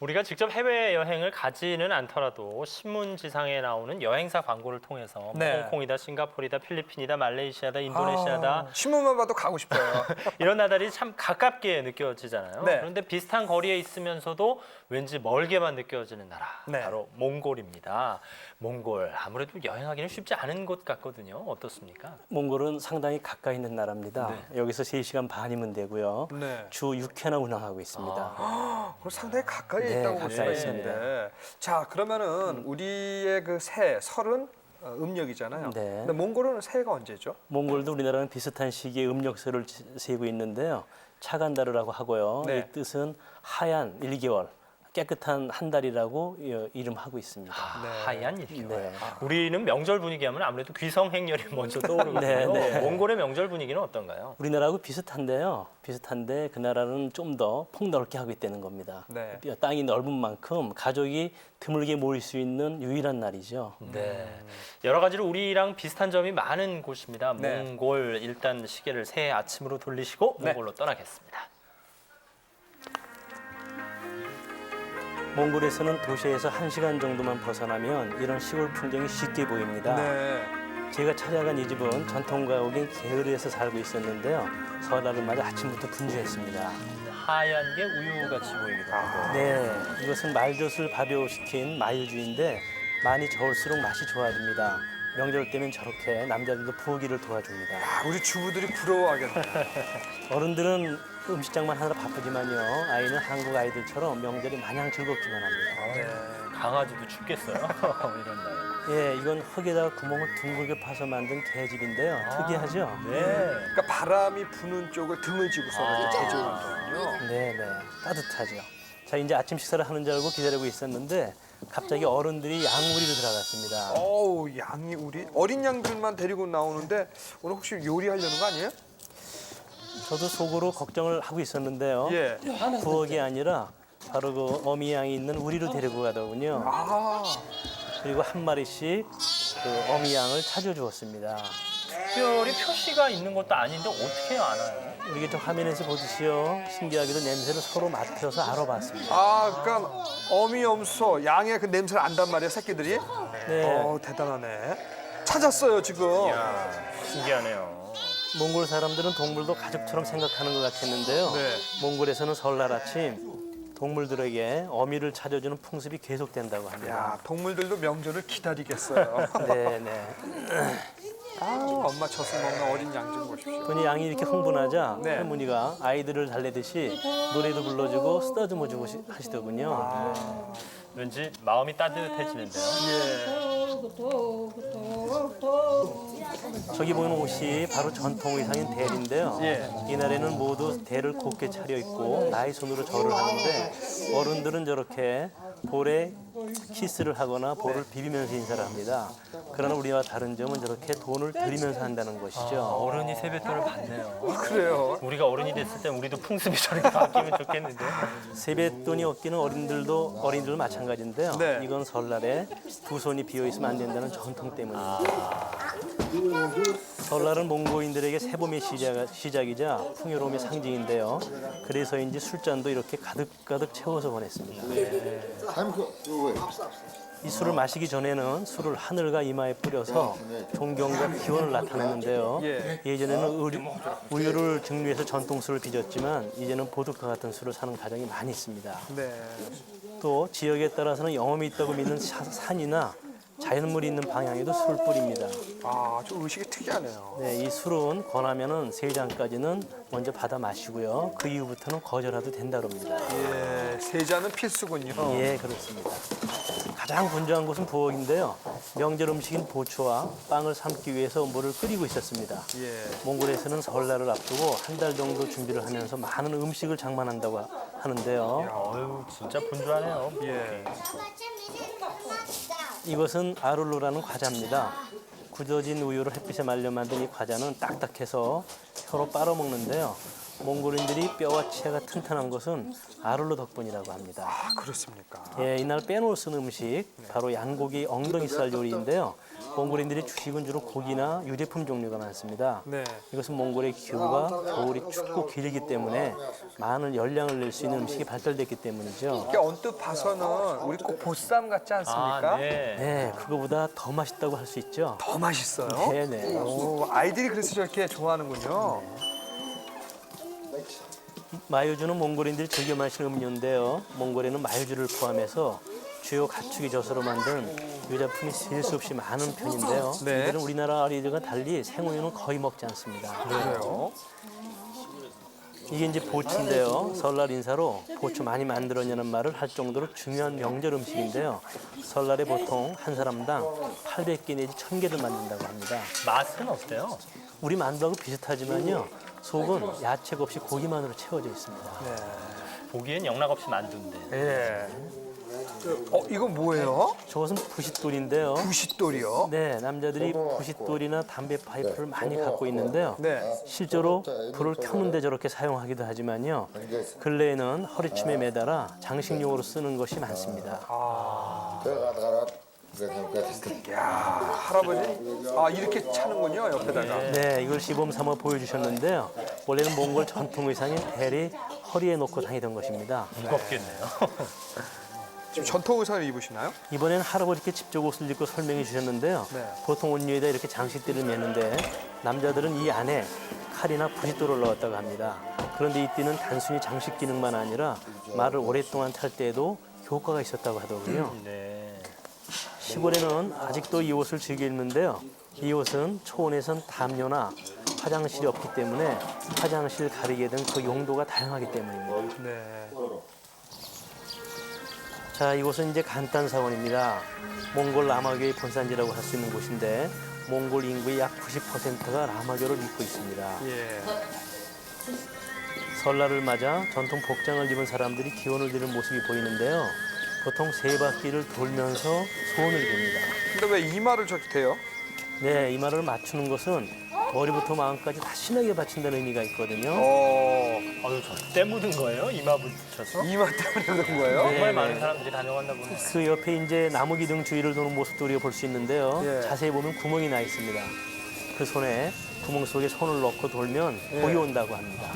우리가 직접 해외여행을 가지는 않더라도 신문지상에 나오는 여행사 광고를 통해서 뭐 네. 홍콩이다, 싱가포르이다, 필리핀이다, 말레이시아다, 인도네시아다 신문만 봐도 가고 싶어요. 이런 나라들이 참 가깝게 느껴지잖아요. 네. 그런데 비슷한 거리에 있으면서도 왠지 멀게만 느껴지는 나라, 네. 바로 몽골입니다. 몽골, 아무래도 여행하기는 쉽지 않은 곳 같거든요. 어떻습니까? 몽골은 상당히 가까이 있는 나라입니다. 여기서 3시간 반이면 되고요. 네. 주 6회나 운항하고 있습니다. 그럼 상당히 가까이 네, 있다고 볼 수가 가까이 있는데. 자, 그러면은 우리의 그 새, 설은 음력이잖아요. 네. 근데 몽골은 새해가 언제죠? 몽골도 우리나라랑 비슷한 시기에 음력설을 세고 있는데요. 차간달이라고 하고요. 네. 이 뜻은 하얀 1개월, 깨끗한 한 달이라고 이름하고 있습니다. 네. 하얀 일이요. 네. 우리는 명절 분위기 하면 아무래도 귀성행렬이 먼저 떠오르거든요. 네, 네. 몽골의 명절 분위기는 어떤가요? 우리나라하고 비슷한데요. 비슷한데 그 나라는 좀 더 폭넓게 하고 있다는 겁니다. 네. 땅이 넓은 만큼 가족이 드물게 모일 수 있는 유일한 날이죠. 네, 여러 가지로 우리랑 비슷한 점이 많은 곳입니다. 네. 몽골 일단 시계를 새해 아침으로 돌리시고 네. 몽골로 떠나겠습니다. 몽골에서는 도시에서 1시간 정도만 벗어나면 이런 시골 풍경이 쉽게 보입니다. 네. 제가 찾아간 이 집은 전통가옥인 게으르에서 살고 있었는데요. 설날을 맞아 아침부터 분주했습니다. 하얀 게 우유같이 보이기도 하고. 네, 이것은 말젓을 발효시킨 마유주인데 많이 저을수록 맛이 좋아집니다. 명절 때면 저렇게 남자들도 부엌일을 도와줍니다. 아, 우리 주부들이 부러워하겠네. 어른들은 음식장만 하느라 바쁘지만요. 아이는 한국 아이들처럼 명절이 마냥 즐겁기만 합니다. 네. 강아지도 춥겠어요. 이런 날. 예, 이건 흙에다가 구멍을 둥글게 파서 만든 계집인데요. 특이하죠? 네. 그러니까 바람이 부는 쪽을 등을 지고서 이렇게 개조하거든요. 네, 따뜻하죠. 자, 이제 아침 식사를 하는 줄 알고 기다리고 있었는데 갑자기 어른들이 양우리로 들어갔습니다. 어우, 양이 우리 어린 양들만 데리고 나오는데 오늘 혹시 요리하려는 거 아니에요? 저도 속으로 걱정을 하고 있었는데요. 예. 부엌이 아니라 바로 그 어미 양이 있는 우리로 데리고 가더군요. 아, 그리고 한 마리씩 그 어미 양을 찾아주었습니다. 특별히 표시가 있는 것도 아닌데 어떻게 알아요? 우리가 좀 화면에서 보듯이요. 신기하게도 냄새를 서로 맡아서 알아봤습니다. 아, 그러니까 어미 염소 양의 그 냄새를 안단 말이에요, 새끼들이. 네, 대단하네. 찾았어요, 지금. 이야, 신기하네요. 몽골 사람들은 동물도 가족처럼 생각하는 것 같았는데요. 네. 몽골에서는 설날 아침 동물들에게 어미를 차려주는 풍습이 계속된다고 합니다. 야, 동물들도 명절을 기다리겠어요. 네, 네. 아, 엄마 젖을 먹는 어린 양 좀 보십시오. 분이 양이 이렇게 흥분하자 네. 할머니가 아이들을 달래듯이 노래도 불러주고 쓰다듬어 주고 하시더군요. 왠지 마음이 따뜻해지는데요. 저기 보이는 옷이 바로 전통 의상인 대리인데요. 예. 이날에는 모두 대를 곱게 차려입고 나의 손으로 절을 하는데 어른들은 저렇게 볼에 키스를 하거나 볼을 비비면서 인사를 합니다. 그러나 우리와 다른 점은 저렇게 돈을 들이면서 한다는 것이죠. 어른이 세뱃돈을 받네요. 그래요. 우리가 어른이 됐을 때 우리도 풍습이 저렇게 바뀌면 좋겠는데. 세뱃돈이 없기는 어린들도 마찬가지인데요. 네. 이건 설날에 두 손이 비어 있으면 안 된다는 전통 때문입니다. 설날은 몽고인들에게 새봄의 시작이자 풍요로움의 상징인데요. 그래서인지 술잔도 이렇게 가득가득 채워서 보냈습니다. 이 술을 마시기 전에는 술을 하늘과 이마에 뿌려서 존경과 기원을 나타내는데요. 예. 예전에는 우유를 증류해서 전통술을 빚었지만 이제는 보드카 같은 술을 사는 가정이 많이 있습니다. 네. 또 지역에 따라서는 영험이 있다고 믿는 산이나 자연물이 있는 방향에도 술을 뿌립니다. 아, 좀 의식이 특이하네요. 네, 이 술은 권하면은 3잔까지는 먼저 받아 마시고요. 그 이후부터는 거절해도 된다고 합니다. 예, 세자는 필수군요. 예, 그렇습니다. 가장 분주한 곳은 부엌인데요. 명절 음식인 보초와 빵을 삶기 위해서 물을 끓이고 있었습니다. 예. 몽골에서는 설날을 앞두고 한 달 정도 준비를 하면서 많은 음식을 장만한다고 하는데요. 어유 진짜 분주하네요. 예. 이것은 아룰루라는 과자입니다. 굳어진 우유를 햇빛에 말려 만든 이 과자는 딱딱해서 혀로 빨아먹는데요. 몽골인들이 뼈와 치아가 튼튼한 것은 아룰로 덕분이라고 합니다. 아, 그렇습니까? 예, 이날 빼놓을 수 없는 음식 바로 양고기 엉덩이살 요리인데요. 몽골인들이 주식은 주로 고기나 유제품 종류가 많습니다. 네. 이것은 몽골의 기후가 겨울이 춥고 길기 때문에 많은 열량을 낼 수 있는 음식이 발달됐기 때문이죠. 이게 언뜻 봐서는 우리 꼭 보쌈 같지 않습니까? 아, 네. 네, 그거보다 더 맛있다고 할 수 있죠. 더 맛있어요. 네네. 오, 아이들이 그래서 저렇게 좋아하는군요. 마요주는 몽골인들이 즐겨 마시는 음료인데요. 몽골에는 마요주를 포함해서 주요 가축이 젖으로 만든 유자품이 셀 수 없이 많은 편인데요. 네. 이들은 우리나라 아이들과 달리 생우유는 거의 먹지 않습니다. 그래요? 이게 이제 보추인데요. 설날 인사로 보추 많이 만들었냐는 말을 할 정도로 중요한 명절 음식인데요. 설날에 보통 한 사람당 800개 내지 1000개를 만든다고 합니다. 맛은 어때요? 우리 만두하고 비슷하지만요. 속은 야채가 없이 고기만으로 채워져 있습니다. 보기엔 영락 없이 만두인데. 예. 이건 뭐예요? 저것은 부싯돌인데요. 부싯돌이요? 네, 남자들이 부싯돌이나 담배 파이프를 많이 갖고 있는데요. 네. 실제로 불을 켜는데 저렇게 사용하기도 하지만요. 근래에는 허리춤에 매달아 장식용으로 쓰는 것이 많습니다. 야, 할아버지. 아, 이렇게 차는군요, 옆에다가. 네, 이걸 시범 삼아 보여주셨는데요. 원래는 몽골 전통 의상인 벨이 허리에 놓고 다니던 것입니다. 무겁겠네요. 지금 전통 의상을 입으시나요? 이번엔 할아버지께 직접 옷을 입고 설명해 주셨는데요. 네. 보통 옷 위에다 이렇게 장식들을 매는데 남자들은 이 안에 칼이나 부싯돌을 넣었다고 합니다. 그런데 이 띠는 단순히 장식 기능만 아니라 말을 오랫동안 탈 때에도 효과가 있었다고 하더군요. 네. 시골에는 아직도 이 옷을 즐겨 입는데요. 이 옷은 초원에선 담요나 화장실이 없기 때문에 화장실 가리개 등 그 용도가 다양하기 때문입니다. 네. 자, 이곳은 이제 간단사원입니다. 몽골 라마교의 본산지라고 할 수 있는 곳인데 몽골 인구의 약 90%가 라마교를 믿고 있습니다. 예. 설날을 맞아 전통 복장을 입은 사람들이 기원을 드리는 모습이 보이는데요. 보통 세 바퀴를 돌면서 소원을 빕니다. 근데 왜 이마를 저렇게 대요? 네, 이 말을 맞추는 것은 머리부터 마음까지 다 신에게 바친다는 의미가 있거든요. 아유, 저때 묻은 거예요? 이마 붙여서? 이마 때문에 그런 거예요? 네. 정말 많은 사람들이 다녀갔나 보네. 그 옆에 이제 나무 기둥 주위를 도는 모습도 우리가 볼 수 있는데요. 예. 자세히 보면 구멍이 나 있습니다. 그 손에 구멍 속에 손을 넣고 돌면 복이 온다고 합니다.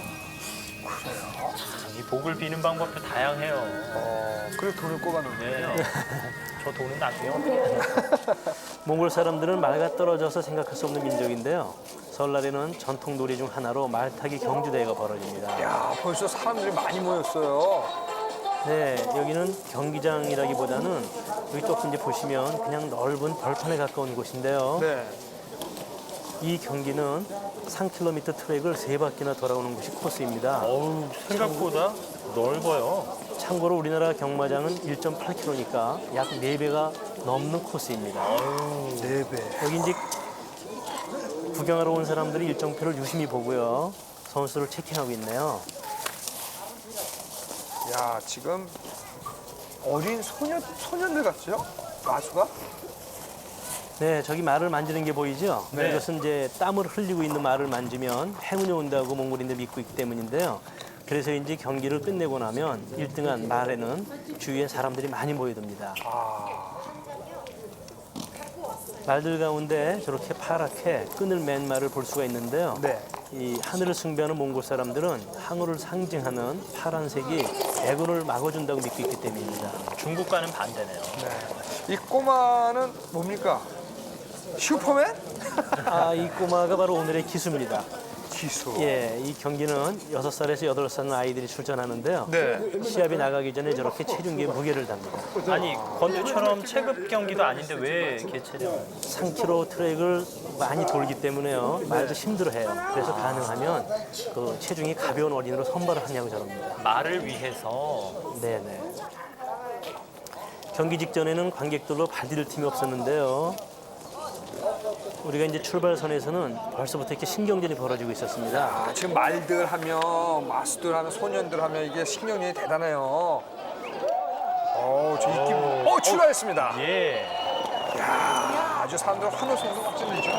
이 복을 비는 방법도 다양해요. 그리고 돈을 꼽아놓네요. 네. 저 돈은 나중에 몽골 사람들은 말과 떨어져서 생각할 수 없는 민족인데요. 설날에는 전통 놀이 중 하나로 말타기 경주대회가 벌어집니다. 야, 벌써 사람들이 많이 모였어요. 네, 여기는 경기장이라기보다는 여기 조금 이제 보시면 그냥 넓은 벌판에 가까운 곳인데요. 네. 이 경기는 3km 트랙을 3바퀴나 돌아오는 것이 코스입니다. 어우, 생각보다 넓어요. 참고로 우리나라 경마장은 1.8km니까 약 4배가 넘는 코스입니다. 4배. 여기 이제 구경하러 온 사람들이 일정표를 유심히 보고요. 선수를 체킹하고 있네요. 야, 지금 어린 소년들 같죠? 마수가? 네, 저기 말을 만지는 게 보이죠? 네. 이것은 이제 땀을 흘리고 있는 말을 만지면 행운이 온다고 몽골인들 믿고 있기 때문인데요. 그래서인지 경기를 끝내고 나면 1등한 말에는 주위에 사람들이 많이 모여듭니다. 말들 가운데 저렇게 파랗게 끈을 맨 말을 볼 수가 있는데요. 네. 이 하늘을 숭배하는 몽골 사람들은 항우를 상징하는 파란색이 애군을 막아준다고 믿고 있기 때문입니다. 중국과는 반대네요. 이 꼬마는 뭡니까? 슈퍼맨? 아, 이 꼬마가 바로 오늘의 기수입니다. 기수. 예, 이 경기는 6살에서 8살 아이들이 출전하는데요. 네. 시합이 나가기 전에 저렇게 체중계에 무게를 답니다. 아니, 권투처럼 체급 경기도 아닌데 왜 개체량을? 3km 트랙을 많이 돌기 때문에요. 말도 힘들어해요. 그래서 가능하면 그 체중이 가벼운 어린이로 선발을 하냐고 저럽니다. 말을 위해서. 네네. 경기 직전에는 관객들로 발디딜 팀이 없었는데요. 우리가 이제 출발선에서는 벌써부터 이렇게 신경전이 벌어지고 있었습니다. 아, 지금 말들 하면, 마수들 하면, 소년들 하면 이게 신경전이 대단해요. 저 입기. 출발했습니다. 예. 야, 아주 사람들 환호성도 확 질리죠.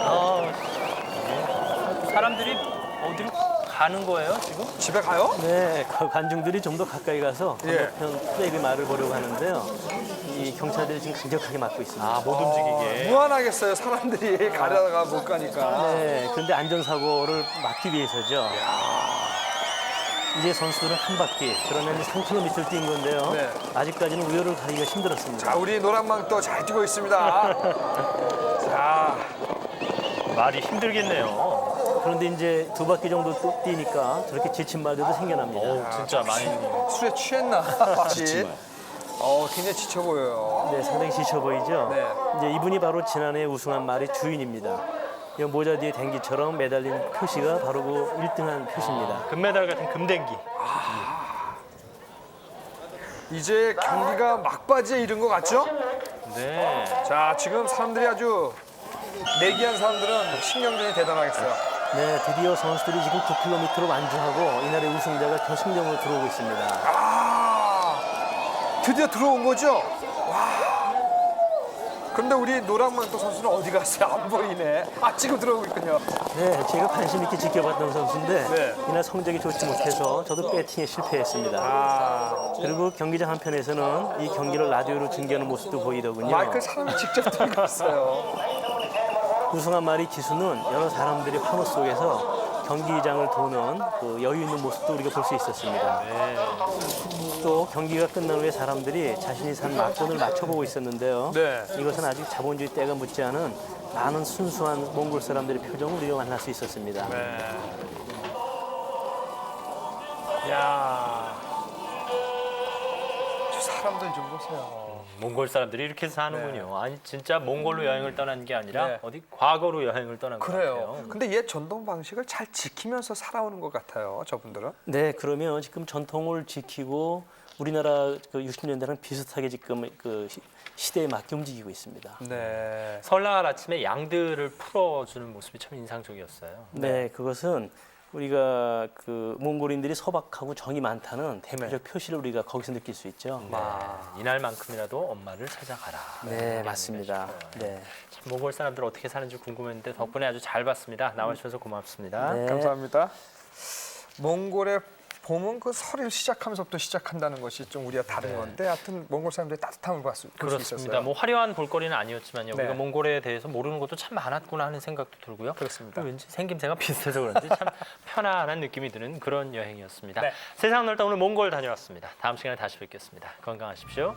사람들이 어디로 가는 거예요 지금? 집에 가요? 네, 관중들이 좀 더 가까이 가서 예. 건너편 플래그 말을 보려고 하는데요. 이 경찰들이 지금 간격하게 막고 있습니다. 아, 못 움직이게. 무한하겠어요. 사람들이 가려다가 못 가니까. 네, 그런데 안전사고를 막기 위해서죠. 이제 선수들은 한 바퀴, 그러면 3km를 뛴 건데요. 네. 아직까지는 우열을 가리기가 힘들었습니다. 자, 우리 노란망토 잘 뛰고 있습니다. 자, 말이 힘들겠네요. 그런데 이제 두 바퀴 정도 또 뛰니까 저렇게 지친 말들도 생겨납니다. 오, 진짜 많이. 술에 취했나? 혹시? 굉장히 지쳐 보여요. 네, 상당히 지쳐 보이죠? 네. 이제 이분이 바로 지난해 우승한 말의 주인입니다. 이 모자 뒤에 댕기처럼 매달린 표시가 바로 그 1등한 표시입니다. 금메달 같은 금댕기. 이제 경기가 막바지에 이른 것 같죠? 네. 자, 지금 사람들이 아주 내기한 사람들은 신경전이 대단하겠어요. 네, 드디어 선수들이 지금 9km로 완주하고 이날의 우승자가 결승전으로 들어오고 있습니다. 드디어 들어온 거죠? 와. 그런데 우리 노란망토 선수는 어디 갔어요? 안 보이네. 아, 지금 들어오고 있군요. 네, 제가 관심 있게 지켜봤던 선수인데 네. 이날 성적이 좋지 못해서 저도 배팅에 실패했습니다. 그리고 경기장 한편에서는 이 경기를 라디오로 중계하는 모습도 보이더군요. 마이클 사람이 직접 들고 있어요. 우승한 말이 지수는 여러 사람들이 환호 속에서 경기장을 도는 그 여유 있는 모습도 우리가 볼 수 있었습니다. 또 경기가 끝난 후에 사람들이 자신이 산 막돈을 맞춰보고 있었는데요. 네. 이것은 아직 자본주의 때가 묻지 않은 많은 순수한 몽골 사람들의 표정을 우리가 만날 수 있었습니다. 야, 저 사람들 좀 보세요. 몽골 사람들이 이렇게 사는군요. 아니 진짜 몽골로 여행을 떠난 게 아니라 네. 어디 과거로 여행을 떠난 것 그래요. 같아요. 근데 옛 전통 방식을 잘 지키면서 살아오는 것 같아요. 저분들은. 네, 그러면 지금 전통을 지키고 우리나라 그 60년대랑 비슷하게 지금 그 시대에 맞게 움직이고 있습니다. 네. 설날 아침에 양들을 풀어주는 모습이 참 인상적이었어요. 네, 그것은 우리가 그 몽골인들이 소박하고 정이 많다는 대표적 표시를 우리가 거기서 느낄 수 있죠. 이날만큼이라도 엄마를 찾아가라. 네, 맞습니다. 네. 참 몽골 사람들 어떻게 사는지 궁금했는데 덕분에 아주 잘 봤습니다. 나와주셔서 고맙습니다. 네. 감사합니다. 몽골의 봄은 그 설을 시작하면서부터 시작한다는 것이 좀 우리가 다른 건데, 하여튼 몽골 사람들의 따뜻함을 볼 수 그렇습니다. 있었어요. 뭐 화려한 볼거리는 아니었지만요. 네. 우리가 몽골에 대해서 모르는 것도 참 많았구나 하는 생각도 들고요. 그렇습니다. 왠지 생김새가 비슷해서 그런지 참 편안한 느낌이 드는 그런 여행이었습니다. 네. 세상 넓다 오늘 몽골 다녀왔습니다. 다음 시간에 다시 뵙겠습니다. 건강하십시오.